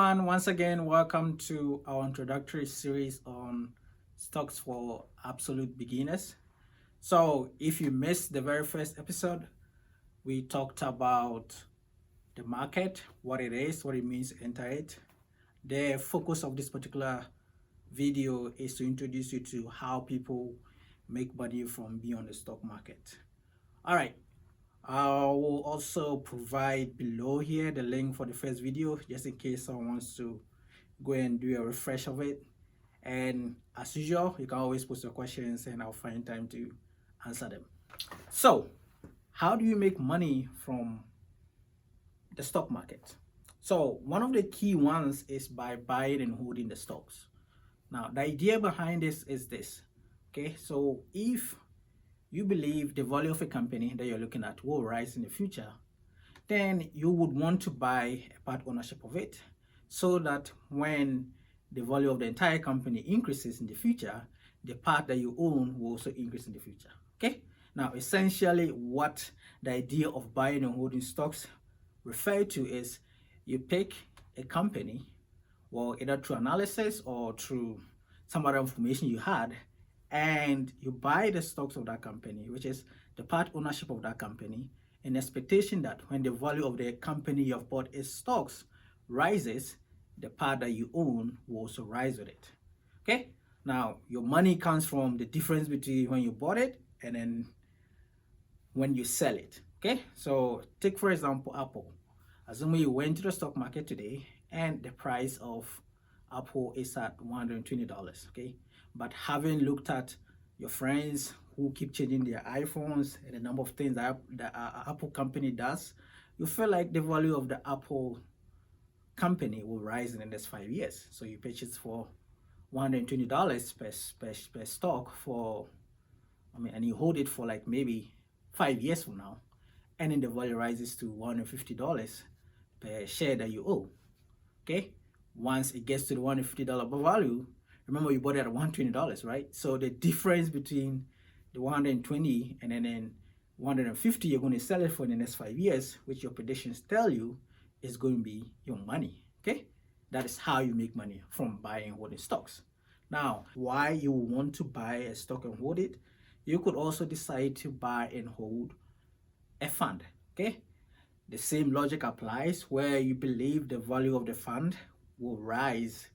everyone, once again, welcome to our introductory series on stocks for absolute beginners. So, if you missed the very first episode, we talked about the market, what it is, what it means to enter it. The focus of this particular video is to introduce you to how people make money from being on the stock market. All right, I will also provide below here the link for the first video just in case someone wants to go and do a refresh of it. And as usual, you can always post your questions and I'll find time to answer them. So, how do you make money from the stock market? So, one of the key ones is by buying and holding the stocks. Now, the idea behind this is this. Okay, so if you believe the value of a company that you're looking at will rise in the future, then you would want to buy a part ownership of it so that when the value of the entire company increases in the future, the part that you own will also increase in the future. Okay, now essentially what the idea of buying and holding stocks refer to is you pick a company, well, either through analysis or through some other information you had, and you buy the stocks of that company, which is the part ownership of that company, in expectation that when the value of the company you have bought its stocks rises, the part that you own will also rise with it. Okay, now your money comes from the difference between when you bought it and then when you sell it. Okay, so take for example Apple. Assuming you went to the stock market today and the price of Apple is at $120. Okay, but having looked at your friends who keep changing their iPhones and the number of things that the Apple company does, you feel like the value of the Apple company will rise in the next 5 years. So you purchase for $120 per stock for, and you hold it for like maybe 5 years from now, and then the value rises to $150 per share that you owe. Okay, once it gets to the $150 value, remember you bought it at $120, right? So the difference between the 120 and then 150 you're going to sell it for in the next 5 years, which your predictions tell you is going to be your money. Okay, that is how you make money from buying and holding stocks. Now, why you want to buy a stock and hold it? You could also decide to buy and hold a fund. Okay, the same logic applies where you believe the value of the fund will rise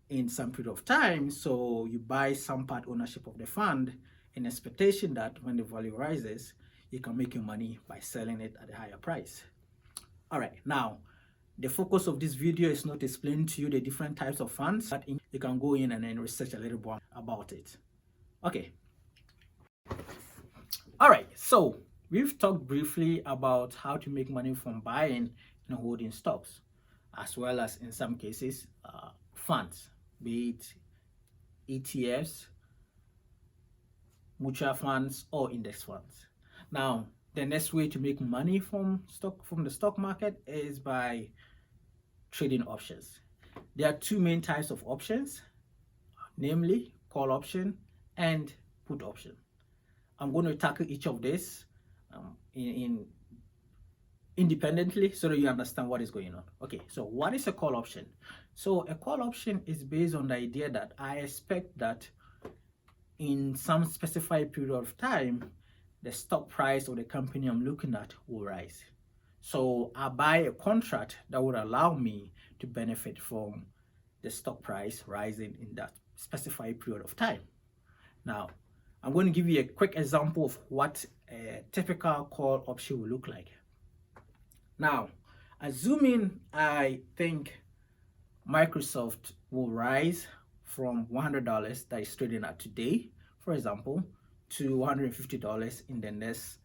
in some period of time, so you buy some part ownership of the fund in expectation that when the value rises, you can make your money by selling it at a higher price. All right, now the focus of this video is not to explain to you the different types of funds, but you can go in and then research a little more about it. Okay, all right, so we've talked briefly about how to make money from buying and holding stocks, as well as in some cases funds, be it ETFs, mutual funds, or index funds. Now, the next way to make money from the stock market is by trading options. There are two main types of options, namely call option and put option. I'm going to tackle each of these independently so that you understand what is going on. Okay, so what is a call option? So a call option is based on the idea that I expect that in some specified period of time, the stock price of the company I'm looking at will rise. So I buy a contract that would allow me to benefit from the stock price rising in that specified period of time. Now, I'm going to give you a quick example of what a typical call option will look like. Now, assuming I think Microsoft will rise from $100 that is trading at today, for example, to $150 in the next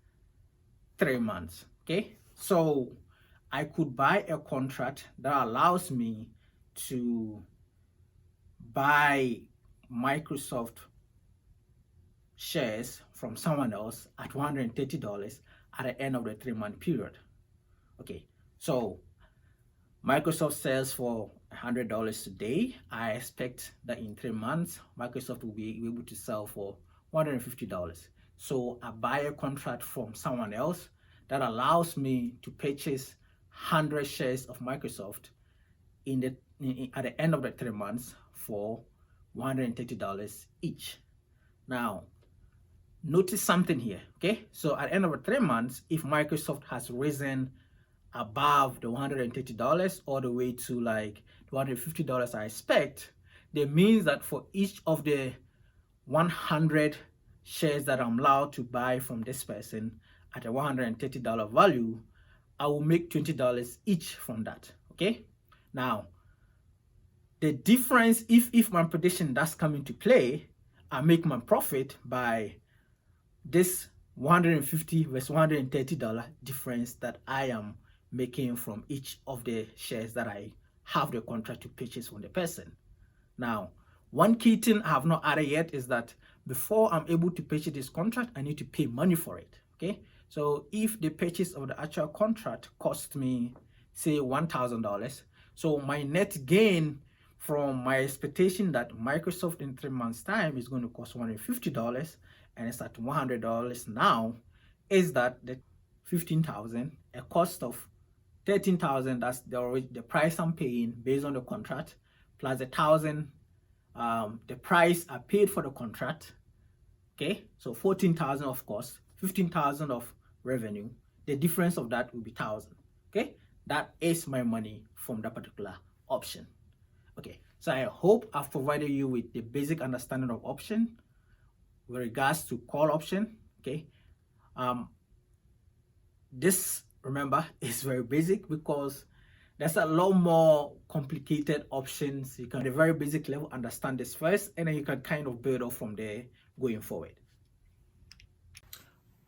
3 months. Okay, so I could buy a contract that allows me to buy Microsoft shares from someone else at $130 at the end of the 3-month period. Okay, so Microsoft sells for $100 today. I expect that in 3 months, Microsoft will be able to sell for $150. So I buy a contract from someone else that allows me to purchase 100 shares of Microsoft in at the end of the 3 months for $130 each. Now, notice something here, okay? So at the end of the 3 months, if Microsoft has risen above the $130 all the way to like $250 I expect, that means that for each of the 100 shares that I'm allowed to buy from this person at a $130 value, I will make $20 each from that, okay? Now, the difference, if my prediction does come into play, I make my profit by this $150 versus $130 difference that I am making from each of the shares that I have the contract to purchase from the person. Now, one key thing I have not added yet is that before I'm able to purchase this contract, I need to pay money for it, okay? So if the purchase of the actual contract cost me, say, $1,000, so my net gain from my expectation that Microsoft in 3 months' time is going to cost $150 and it's at $100 now, is that the $15,000, a cost of $13,000, that's the price I'm paying based on the contract, plus $1,000, the price I paid for the contract, okay? So $14,000 of cost, $15,000 of revenue. The difference of that will be $1,000, okay? That is my money from that particular option. Okay, so I hope I've provided you with the basic understanding of option with regards to call option, okay? This, remember, is very basic because there's a lot more complicated options. You can, at a very basic level, understand this first, and then you can kind of build up from there going forward.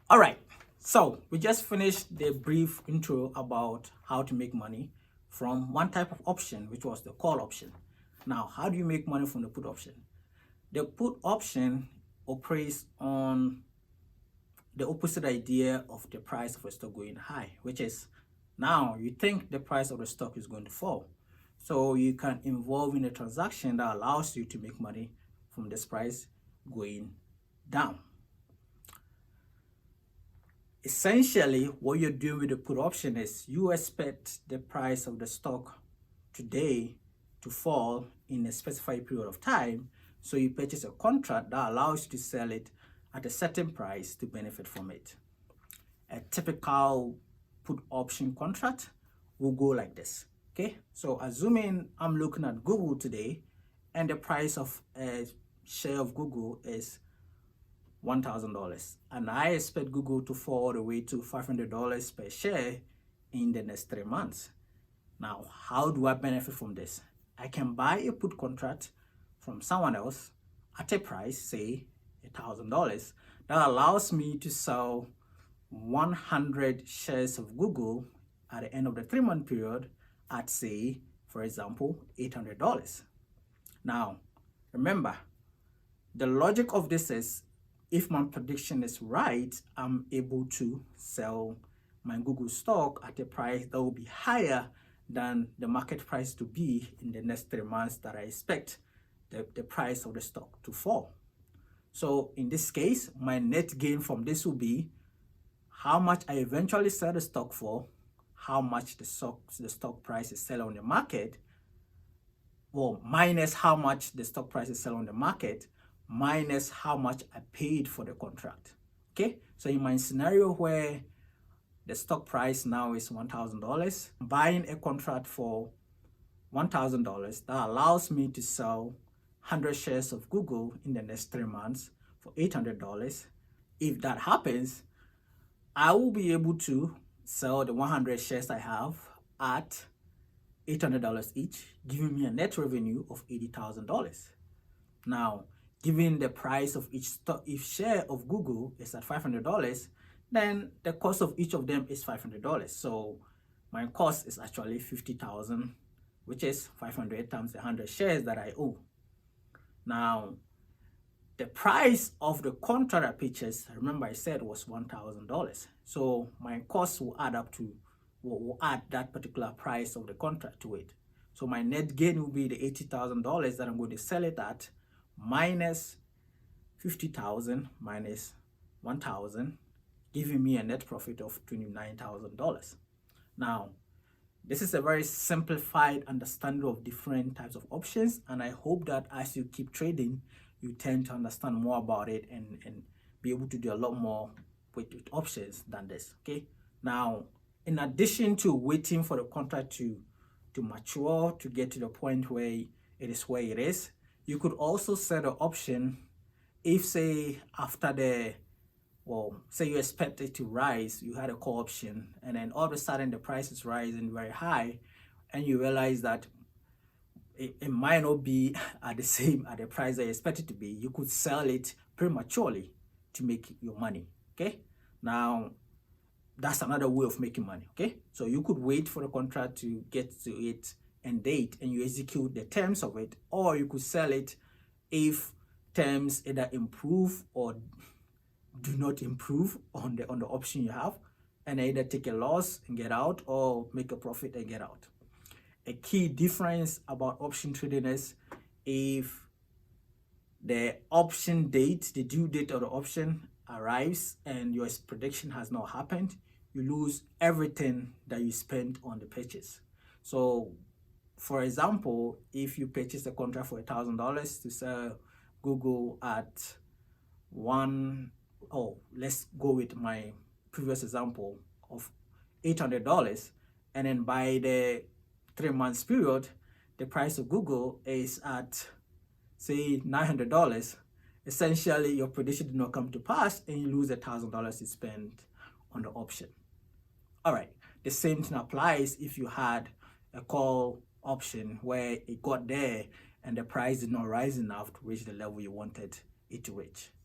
All right, so we just finished the brief intro about how to make money from one type of option, which was the call option. Now, how do you make money from the put option? The put option operates on the opposite idea of the price of a stock going high, which is now you think the price of the stock is going to fall. So you can involve in a transaction that allows you to make money from this price going down. Essentially, what you're doing with the put option is you expect the price of the stock today to fall in a specified period of time. So you purchase a contract that allows you to sell it at a certain price to benefit from it. A typical put option contract will go like this, okay? So assuming I'm looking at Google today and the price of a share of Google is $1,000, and I expect Google to fall all the way to $500 per share in the next 3 months. Now, how do I benefit from this? I can buy a put contract from someone else at a price, say $1,000, that allows me to sell 100 shares of Google at the end of the 3-month period at, say, for example, $800. Now, remember, the logic of this is if my prediction is right, I'm able to sell my Google stock at a price that will be higher than the market price to be in the next 3 months that I expect the price of the stock to fall. So in this case, my net gain from this will be how much I eventually sell the stock for, how much the stock price is selling on the market, well, minus how much the stock price is selling on the market, minus how much I paid for the contract. Okay, so in my scenario where the stock price now is $1,000, buying a contract for $1,000 that allows me to sell 100 shares of Google in the next 3 months for $800. If that happens, I will be able to sell the 100 shares I have at $800 each, giving me a net revenue of $80,000. Now, given the price of each share of Google is at $500, then the cost of each of them is $500. So my cost is actually $50,000, which is 500 times the 100 shares that I own. Now, the price of the contract I purchased, remember I said, was $1,000. So my cost will add up to, will add that particular price of the contract to it. So my net gain will be the $80,000 that I'm going to sell it at, minus 50,000 minus 1,000, giving me a net profit of $29,000. Now, This is a very simplified understanding of different types of options, and I hope that as you keep trading, you tend to understand more about it and be able to do a lot more with options than this. Okay. Now, in addition to waiting for the contract to mature to get to the point where it is, you could also set an option if, say, after the well, say you expect it to rise, you had a call option, and then all of a sudden the price is rising very high, and you realize that it might not be at the price that you expect it to be. You could sell it prematurely to make your money. Okay, now that's another way of making money. Okay, so you could wait for the contract to get to its end date and you execute the terms of it, or you could sell it if terms either improve or do not improve on the option you have, and either take a loss and get out or make a profit and get out. A key difference about option trading is if the option date, the due date of the option arrives and your prediction has not happened, you lose everything that you spent on the purchase. So for example, if you purchase a contract for $1,000 to sell Google at let's go with my previous example of $800, and then by the 3 months period, the price of Google is at, say, $900. Essentially, your prediction did not come to pass, and you lose $1,000 you spent on the option. All right, the same thing applies if you had a call option where it got there and the price did not rise enough to reach the level you wanted it to reach.